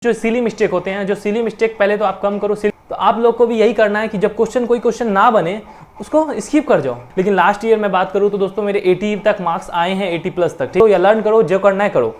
जो silly mistake होते हैं, जो सिली मिस्टेक पहले तो आप कम करो। तो आप लोग को भी यही करना है कि जब कोई क्वेश्चन ना बने उसको स्किप कर जाओ। लेकिन लास्ट ईयर मैं बात करूँ तो दोस्तों मेरे 80 तक मार्क्स आए हैं, 80+ तक। ठीक है, या लर्न करो, जो करना है करो,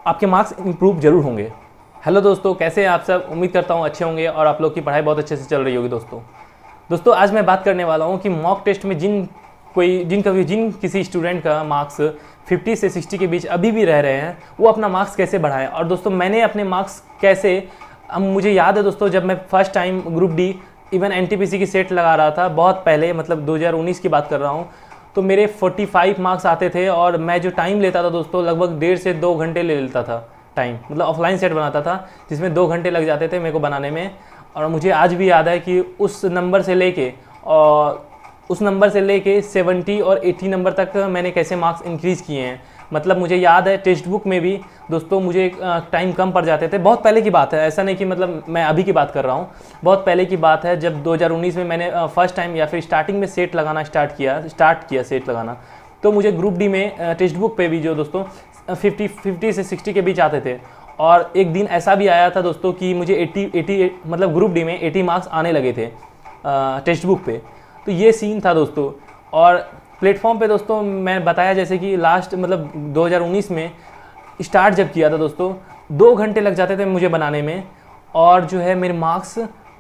आपके मार्क्स इंप्रूव जरूर होंगे। हेलो दोस्तों, कैसे हैं आप सब? उम्मीद करता हूँ अच्छे होंगे और आप लोग की पढ़ाई बहुत अच्छे से चल रही होगी। दोस्तों आज मैं बात करने वाला हूँ कि मॉक टेस्ट में जिन किसी स्टूडेंट का मार्क्स 50 से 60 के बीच अभी भी रह रहे हैं, वो अपना मार्क्स कैसे बढ़ाएं। और दोस्तों मैंने अपने मार्क्स कैसे, मुझे याद है दोस्तों, जब मैं first time group D even NTPC की सेट लगा रहा था, बहुत पहले, मतलब 2019 की बात कर रहा हूँ, तो मेरे 45 मार्क्स आते थे और मैं जो टाइम लेता था दोस्तों, लगभग 1.5 से 2 घंटे ले लेता था टाइम। मतलब ऑफलाइन सेट बनाता था जिसमें 2 घंटे लग जाते थे मेरे को बनाने में। और मुझे आज भी याद है कि उस नंबर से लेके 70 और 80 नंबर तक मैंने कैसे मार्क्स इंक्रीज़ किए हैं। मतलब मुझे याद है टेक्स्ट बुक में भी दोस्तों मुझे टाइम कम पड़ जाते थे। बहुत पहले की बात है, ऐसा नहीं कि मतलब मैं अभी की बात कर रहा हूँ, बहुत पहले की बात है। जब 2019 में मैंने फर्स्ट टाइम या फिर स्टार्टिंग में सेट लगाना स्टार्ट किया सेट लगाना, तो मुझे ग्रुप डी में टेक्स्ट बुक पे भी जो दोस्तों 50 से 60 के बीच आते थे। और एक दिन ऐसा भी आया था दोस्तों कि मुझे 80 मतलब ग्रुप डी में 80 मार्क्स आने लगे थे टेक्स्ट बुक पे। तो ये सीन था दोस्तों। और प्लेटफॉर्म पे दोस्तों मैं बताया जैसे कि लास्ट मतलब 2019 में स्टार्ट जब किया था दोस्तों, 2 घंटे लग जाते थे मुझे बनाने में, और जो है मेरे मार्क्स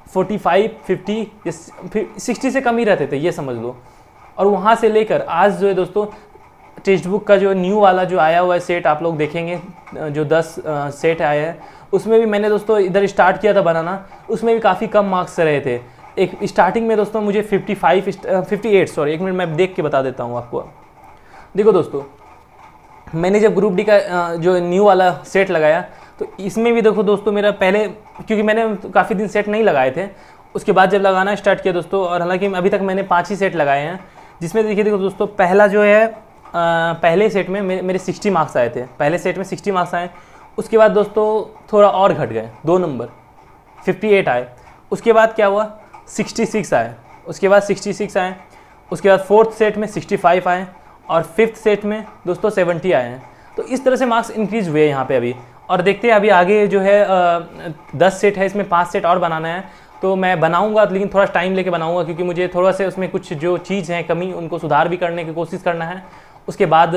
45, 50 या 60 से कम ही रहते थे, ये समझ लो। और वहाँ से लेकर आज जो है दोस्तों टेक्स्ट बुक का जो न्यू वाला जो आया हुआ है सेट, आप लोग देखेंगे जो 10 सेट आया है, उसमें भी मैंने दोस्तों इधर स्टार्ट किया था बनाना, उसमें भी काफ़ी कम मार्क्स रहे थे। एक स्टार्टिंग में दोस्तों मुझे 58 सॉरी, एक मिनट मैं देख के बता देता हूँ आपको। देखो दोस्तों, मैंने जब ग्रुप डी का जो न्यू वाला सेट लगाया, तो इसमें भी देखो दोस्तों मेरा पहले, क्योंकि मैंने काफ़ी दिन सेट नहीं लगाए थे, उसके बाद जब लगाना स्टार्ट किया दोस्तों, और हालांकि अभी तक मैंने 5 ही सेट लगाए हैं, जिसमें देखो दोस्तों पहला जो है पहले सेट में मेरे 60 मार्क्स आए थे। पहले सेट में 60 मार्क्स आए। उसके बाद दोस्तों थोड़ा और घट गए, 2 नंबर 58 आए। उसके बाद क्या हुआ, 66 आए। उसके बाद 66 आए। उसके बाद 4th सेट में 65 आए और 5th सेट में दोस्तों 70 आए हैं। तो इस तरह से मार्क्स इंक्रीज हुए यहाँ पे अभी। और देखते हैं अभी आगे जो है 10 सेट है, इसमें 5 सेट और बनाना है, तो मैं बनाऊंगा, लेकिन थोड़ा टाइम लेके बनाऊंगा, क्योंकि मुझे थोड़ा सा उसमें कुछ जो चीज़ है कमी, उनको सुधार भी करने की कोशिश करना है। उसके बाद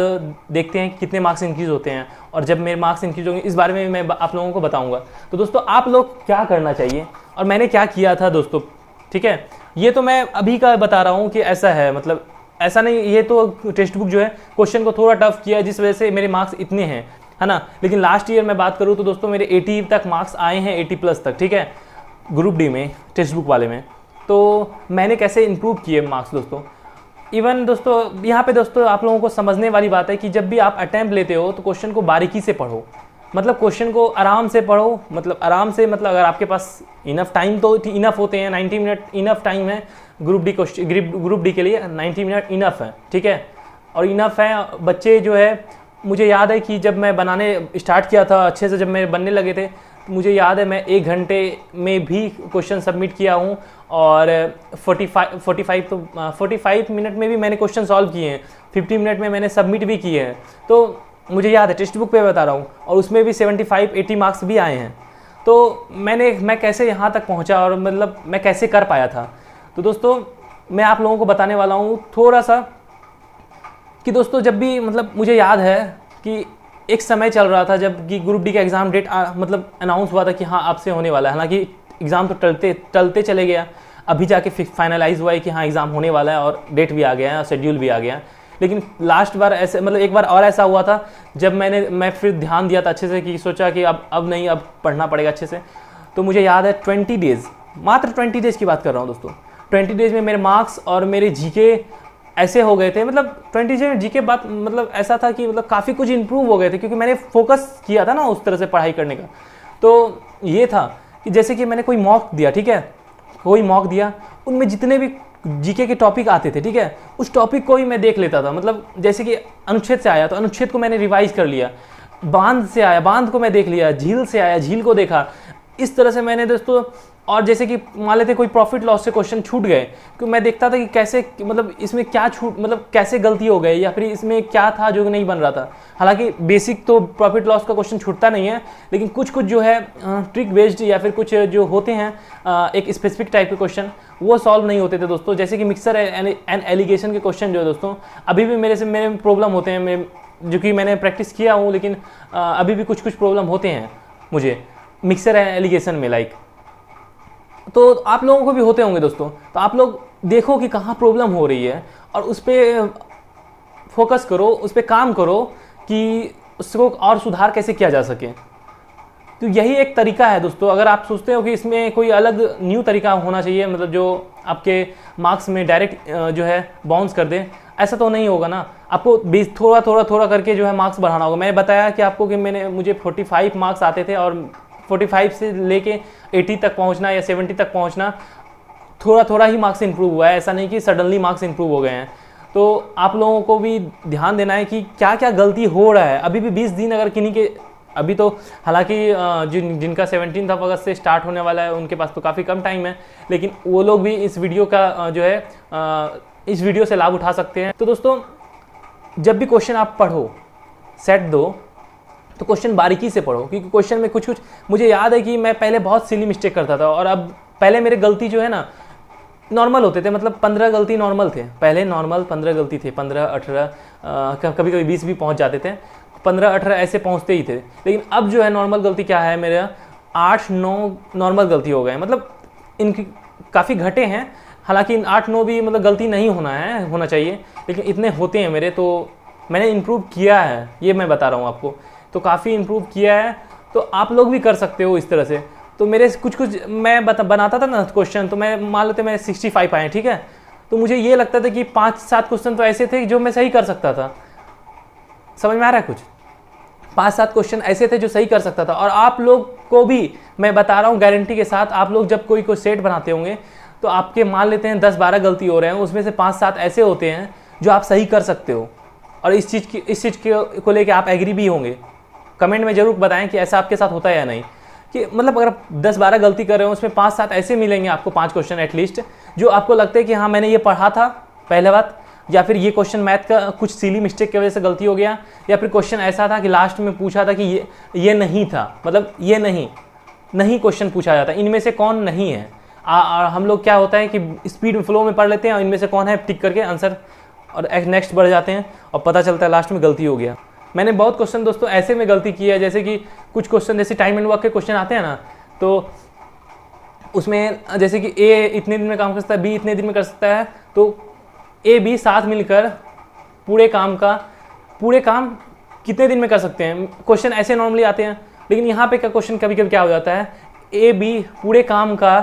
देखते हैं कितने मार्क्स इंक्रीज़ होते हैं, और जब मेरे मार्क्स इंक्रीज़ होंगे इस बारे में मैं आप लोगों को बताऊंगा। तो दोस्तों आप लोग क्या करना चाहिए और मैंने क्या किया था दोस्तों, ठीक है, ये तो मैं अभी का बता रहा हूँ कि ऐसा है, मतलब ऐसा नहीं, ये तो टेक्स्ट बुक जो है क्वेश्चन को थोड़ा टफ किया है, जिस वजह से मेरे मार्क्स इतने हैं, है ना। लेकिन लास्ट ईयर मैं बात करूँ तो दोस्तों मेरे 80 तक मार्क्स आए हैं, 80+ तक, ठीक है, ग्रुप डी में टेक्स्ट बुक वाले में। तो मैंने कैसे इंप्रूव किए मार्क्स दोस्तों। इवन दोस्तों यहाँ पे दोस्तों आप लोगों को समझने वाली बात है कि जब भी आप अटैम्प्ट लेते हो तो क्वेश्चन को बारीकी से पढ़ो, मतलब क्वेश्चन को आराम से पढ़ो, मतलब आराम से, मतलब अगर आपके पास इनफ टाइम तो इनफ होते हैं, 90 मिनट इनफ टाइम है ग्रुप डी के लिए, 90 मिनट इनफ है, ठीक है, और इनफ है। बच्चे जो है, मुझे याद है कि जब मैं बनाने स्टार्ट किया था अच्छे से, जब मेरे बनने लगे थे, मुझे याद है मैं 1 घंटे में भी क्वेश्चन सबमिट किया हूँ, और 45 मिनट में भी मैंने क्वेश्चन सॉल्व किए हैं, 50 मिनट में मैंने सबमिट भी किए हैं। तो मुझे याद है, टेक्स्ट बुक पे बता रहा हूँ, और उसमें भी 75-80 मार्क्स भी आए हैं। तो मैं कैसे यहाँ तक पहुँचा और मतलब मैं कैसे कर पाया था, तो दोस्तों मैं आप लोगों को बताने वाला हूँ थोड़ा सा कि दोस्तों जब भी, मतलब मुझे याद है कि एक समय चल रहा था जब कि ग्रुप डी का एग्ज़ाम डेट मतलब अनाउंस हुआ था कि हाँ आपसे होने वाला है। हालांकि एग्ज़ाम तो टलते चले गया, अभी जाके फाइनलाइज हुआ है कि हाँ एग्ज़ाम होने वाला है, और डेट भी आ गया है और शेड्यूल भी आ गया है। लेकिन लास्ट बार ऐसे, मतलब एक बार और ऐसा हुआ था जब मैं फिर ध्यान दिया था अच्छे से, कि सोचा कि अब नहीं, अब पढ़ना पड़ेगा अच्छे से। तो मुझे याद है 20 डेज़, मात्र 20 डेज़ की बात कर रहा हूँ दोस्तों, 20 डेज़ में मेरे मार्क्स और मेरे जीके ऐसे हो गए थे, मतलब 20 डेज़ में जीके बात, मतलब ऐसा था कि मतलब काफ़ी कुछ इंप्रूव हो गए थे, क्योंकि मैंने फोकस किया था ना उस तरह से पढ़ाई करने का। तो ये था कि जैसे कि मैंने कोई मॉक दिया, ठीक है, कोई मॉक दिया, उनमें जितने भी जीके के टॉपिक आते थे, ठीक है, उस टॉपिक को ही मैं देख लेता था। मतलब जैसे कि अनुच्छेद से आया तो अनुच्छेद को मैंने रिवाइज कर लिया, बांध से आया बांध को मैं देख लिया, झील से आया झील को देखा, इस तरह से मैंने दोस्तों, और जैसे कि मान लेते कोई प्रॉफिट लॉस से क्वेश्चन छूट गए, क्योंकि मैं देखता था कि कैसे, मतलब इसमें क्या छूट, मतलब कैसे गलती हो गई या फिर इसमें क्या था जो नहीं बन रहा था। हालांकि बेसिक तो प्रॉफिट लॉस का क्वेश्चन छूटता नहीं है, लेकिन कुछ कुछ जो है ट्रिक बेस्ड या फिर कुछ जो होते हैं एक स्पेसिफिक टाइप के क्वेश्चन, वो सॉल्व नहीं होते थे दोस्तों। जैसे कि मिक्सर एंड एलिगेशन के क्वेश्चन जो है दोस्तों, अभी भी मेरे प्रॉब्लम होते हैं, जो कि मैंने प्रैक्टिस किया हूँ, लेकिन अभी भी कुछ कुछ प्रॉब्लम होते हैं मुझे मिक्सर एंड एलिगेशन में, लाइक। तो आप लोगों को भी होते होंगे दोस्तों। तो आप लोग देखो कि कहाँ प्रॉब्लम हो रही है और उस पर फोकस करो, उस पर काम करो कि उसको और सुधार कैसे किया जा सके। तो यही एक तरीका है दोस्तों। अगर आप सोचते हो कि इसमें कोई अलग न्यू तरीका होना चाहिए, मतलब जो आपके मार्क्स में डायरेक्ट जो है बाउंस कर दे, ऐसा तो नहीं होगा ना। आपको थोड़ा थोड़ा थोड़ा करके जो है मार्क्स बढ़ाना होगा। मैंने बताया कि आपको कि मुझे 45 मार्क्स आते थे और 45 से लेके 80 तक पहुंचना या 70 तक पहुंचना, थोड़ा थोड़ा ही मार्क्स इंप्रूव हुआ है, ऐसा नहीं कि सडनली मार्क्स इंप्रूव हो गए हैं। तो आप लोगों को भी ध्यान देना है कि क्या क्या गलती हो रहा है। अभी भी 20 दिन अगर किन्हीं के, अभी तो हालांकि जिनका 17 अगस्त से स्टार्ट होने वाला है उनके पास तो काफ़ी कम टाइम है, लेकिन वो लोग भी इस वीडियो का जो है इस वीडियो से लाभ उठा सकते हैं। तो दोस्तों, जब भी क्वेश्चन आप पढ़ो, सेट दो, तो क्वेश्चन बारीकी से पढ़ो, क्योंकि क्वेश्चन में कुछ कुछ मुझे याद है कि मैं पहले बहुत सिली मिस्टेक करता था, और अब पहले मेरे गलती जो है ना नॉर्मल होते थे, मतलब 15 गलती नॉर्मल थे। पहले नॉर्मल 15 गलती थे, 15-18 कभी कभी 20 भी पहुंच जाते थे, 15-18 ऐसे पहुंचते ही थे। लेकिन अब जो है नॉर्मल गलती क्या है, मेरा 8-9 नॉर्मल गलती हो गए, मतलब इनकी काफ़ी घटे हैं। हालांकि 8-9 भी मतलब गलती नहीं होना चाहिए, लेकिन इतने होते हैं मेरे। तो मैंने इम्प्रूव किया है, ये मैं बता रहा हूँ आपको, तो काफ़ी इम्प्रूव किया है। तो आप लोग भी कर सकते हो इस तरह से। तो मेरे कुछ मैं बनाता था ना क्वेश्चन, तो मैं मान लेते मैं 65 आए, ठीक है, तो मुझे ये लगता था कि 5-7 क्वेश्चन तो ऐसे थे जो मैं सही कर सकता था। समझ में आ रहा है कुछ? 5-7 क्वेश्चन ऐसे थे जो सही कर सकता था। और आप लोग को भी मैं बता रहा हूँ गारंटी के साथ, आप लोग जब कोई सेट बनाते होंगे तो आपके मान लेते हैं 10-12 गलती हो रहे हैं, उसमें से 5-7 ऐसे होते हैं जो आप सही कर सकते हो। और इस चीज़ को लेके आप एग्री भी होंगे। कमेंट में जरूर बताएं कि ऐसा आपके साथ होता है या नहीं, कि मतलब अगर आप 10-12 गलती कर रहे हो, उसमें 5-7 ऐसे मिलेंगे आपको, 5 क्वेश्चन एटलीस्ट, जो आपको लगता है कि हाँ मैंने ये पढ़ा था पहले बात, या फिर ये क्वेश्चन मैथ का कुछ सिली मिस्टेक की वजह से गलती हो गया, या फिर क्वेश्चन ऐसा था कि लास्ट में पूछा था कि ये नहीं था, मतलब ये नहीं क्वेश्चन पूछा जाता। इनमें से कौन नहीं है। हम लोग क्या होता है कि स्पीड में फ्लो में पढ़ लेते हैं और इनमें से कौन है टिक करके आंसर और नेक्स्ट बढ़ जाते हैं, और पता चलता है लास्ट में गलती हो गया। मैंने बहुत क्वेश्चन दोस्तों ऐसे में गलती की है, जैसे कि कुछ क्वेश्चन जैसे टाइम एंड वर्क के क्वेश्चन आते हैं ना, तो उसमें जैसे कि ए इतने दिन में काम कर सकता है, बी इतने दिन में कर सकता है, तो ए बी साथ मिलकर पूरे काम कितने दिन में कर सकते हैं। क्वेश्चन ऐसे नॉर्मली आते हैं, लेकिन यहाँ पे का क्वेश्चन कभी कभी क्या हो जाता है, ए बी पूरे काम का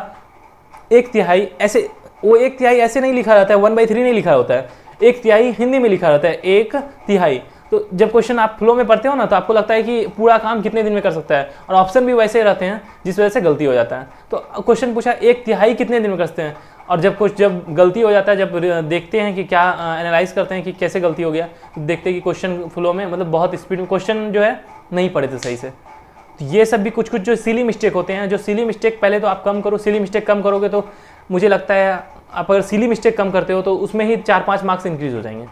1/3 ऐसे, वो 1/3 ऐसे नहीं लिखा जाता है, 1/3 नहीं लिखा होता है, 1/3 हिंदी में लिखा रहता है, 1/3। तो जब क्वेश्चन आप फ्लो में पढ़ते हो ना, तो आपको लगता है कि पूरा काम कितने दिन में कर सकता है, और ऑप्शन भी वैसे ही रहते हैं, जिस वजह से गलती हो जाता है। तो क्वेश्चन पूछा 1/3 कितने दिन में कर सकते हैं, और जब गलती हो जाता है, जब देखते हैं कि क्या एनालाइज करते हैं कि कैसे गलती हो गया, तो देखते हैं कि क्वेश्चन फ्लो में मतलब बहुत स्पीड में क्वेश्चन जो है नहीं पढ़े थे सही से। तो ये सब भी कुछ कुछ जो सिली मिस्टेक होते हैं, जो सिली मिस्टेक पहले तो आप कम करो। सिली मिस्टेक कम करोगे तो मुझे लगता है आप अगर सिली मिस्टेक कम करते हो तो उसमें ही 4-5 मार्क्स इंक्रीज हो जाएंगे।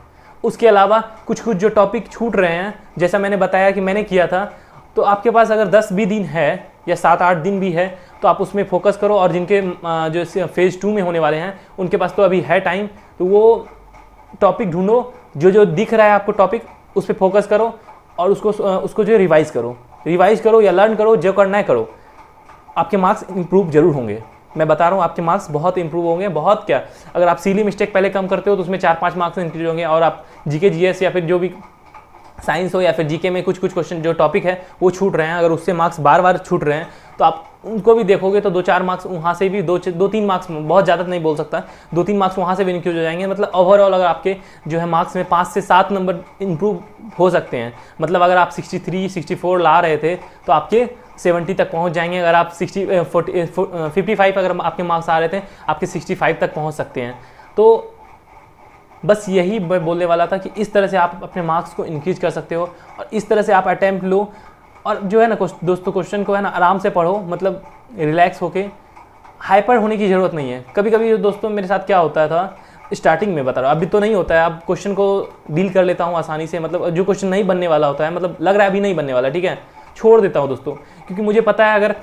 उसके अलावा कुछ कुछ जो टॉपिक छूट रहे हैं, जैसा मैंने बताया कि मैंने किया था, तो आपके पास अगर 10 भी दिन है या 7-8 दिन भी है, तो आप उसमें फोकस करो। और जिनके जो फेज़ 2 में होने वाले हैं उनके पास तो अभी है टाइम, तो वो टॉपिक ढूंढो, जो दिख रहा है आपको टॉपिक, उस पर फोकस करो और उसको जो रिवाइज़ करो या लर्न करो, जो करना है करो। आपके मार्क्स इंप्रूव जरूर होंगे, मैं बता रहा हूँ, आपके मार्क्स बहुत इंप्रूव होंगे। बहुत क्या, अगर आप सिली मिस्टेक पहले कम करते हो तो उसमें 4-5 मार्क्स इंक्रीज होंगे, और आप जीके जीएस या फिर जो भी साइंस हो या फिर जीके में कुछ कुछ क्वेश्चन जो टॉपिक है वो छूट रहे हैं, अगर उससे मार्क्स बार बार छूट रहे हैं, तो आप उनको भी देखोगे तो 2-4 मार्क्स वहाँ से भी, 2-3 मार्क्स, बहुत ज़्यादा नहीं बोल सकता, 2-3 मार्क्स वहाँ से भी इंक्रीज हो जाएंगे। मतलब ओवरऑल अगर आपके जो है मार्क्स में 5 से 7 नंबर इंप्रूव हो सकते हैं। मतलब अगर आप 63-64 ला रहे थे तो आपके 70 तक पहुंच जाएंगे। अगर आप 55 अगर आपके मार्क्स आ रहे थे, आपके 65 तक पहुंच सकते हैं। तो बस यही मैं बोलने वाला था कि इस तरह से आप अपने मार्क्स को इंक्रीज कर सकते हो, और इस तरह से आप अटैम्प्ट लो। और जो है ना दोस्तों, क्वेश्चन को है ना आराम से पढ़ो, मतलब रिलैक्स होके, हाइपर होने की ज़रूरत नहीं है। कभी कभी दोस्तों मेरे साथ क्या होता था, स्टार्टिंग में बता रहा हूँ, अभी तो नहीं होता है, अब क्वेश्चन को डील कर लेता हूँ आसानी से, मतलब जो क्वेश्चन नहीं बनने वाला होता है, मतलब लग रहा है अभी नहीं बनने वाला, ठीक है, छोड़ देता हूँ दोस्तों, क्योंकि मुझे पता है अगर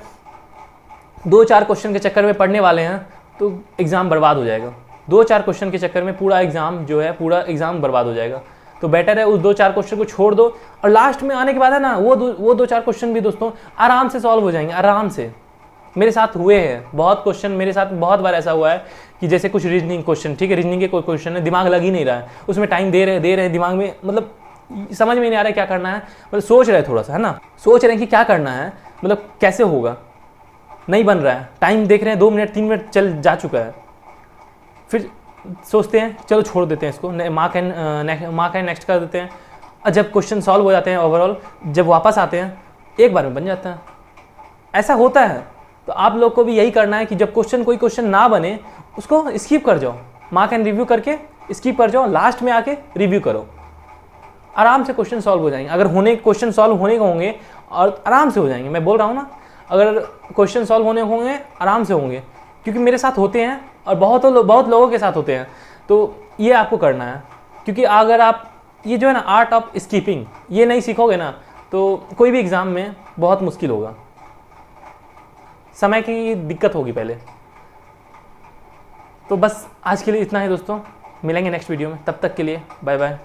2-4 क्वेश्चन के चक्कर में पढ़ने वाले हैं तो एग्ज़ाम बर्बाद हो जाएगा। 2-4 क्वेश्चन के चक्कर में पूरा एग्ज़ाम जो है, पूरा एग्ज़ाम बर्बाद हो जाएगा। तो बेटर है उस 2-4 क्वेश्चन को छोड़ दो, और लास्ट में आने के बाद है ना, वो 2-4 क्वेश्चन भी दोस्तों आराम से सॉल्व हो जाएंगे, आराम से। मेरे साथ हुए हैं बहुत क्वेश्चन, मेरे साथ बहुत बार ऐसा हुआ है कि जैसे कुछ रीजनिंग क्वेश्चन, ठीक है, रीजनिंग के कोई क्वेश्चन है, दिमाग लग ही नहीं रहा है, उसमें टाइम दे रहे दिमाग में, मतलब समझ में नहीं आ रहा है क्या करना है, मतलब सोच रहे थोड़ा सा, है ना, सोच रहे हैं कि क्या करना है, मतलब कैसे होगा, नहीं बन रहा है, टाइम देख रहे हैं 2 मिनट 3 मिनट चल जा चुका है, फिर सोचते हैं चलो छोड़ देते हैं इसको, मार्क एंड नेक्स्ट कर देते हैं। और जब क्वेश्चन सॉल्व हो जाते हैं ओवरऑल, जब वापस आते हैं एक बार में बन जाता है, ऐसा होता है। तो आप लोग को भी यही करना है कि जब कोई क्वेश्चन ना बने उसको स्किप कर जाओ, मार्क एंड रिव्यू करके स्किप कर जाओ, लास्ट में आके रिव्यू करो, आराम से क्वेश्चन सॉल्व हो जाएंगे। अगर क्वेश्चन सॉल्व होने को होंगे और आराम से हो जाएंगे, मैं बोल रहा हूँ ना, अगर क्वेश्चन सॉल्व होने होंगे आराम से होंगे, क्योंकि मेरे साथ होते हैं और बहुत लोगों के साथ होते हैं। तो ये आपको करना है, क्योंकि अगर आप ये जो है ना आर्ट ऑफ स्कीपिंग ये नहीं सीखोगे ना, तो कोई भी एग्ज़ाम में बहुत मुश्किल होगा, समय की दिक्कत होगी पहले। तो बस आज के लिए इतना ही दोस्तों, मिलेंगे नेक्स्ट वीडियो में, तब तक के लिए बाय बाय।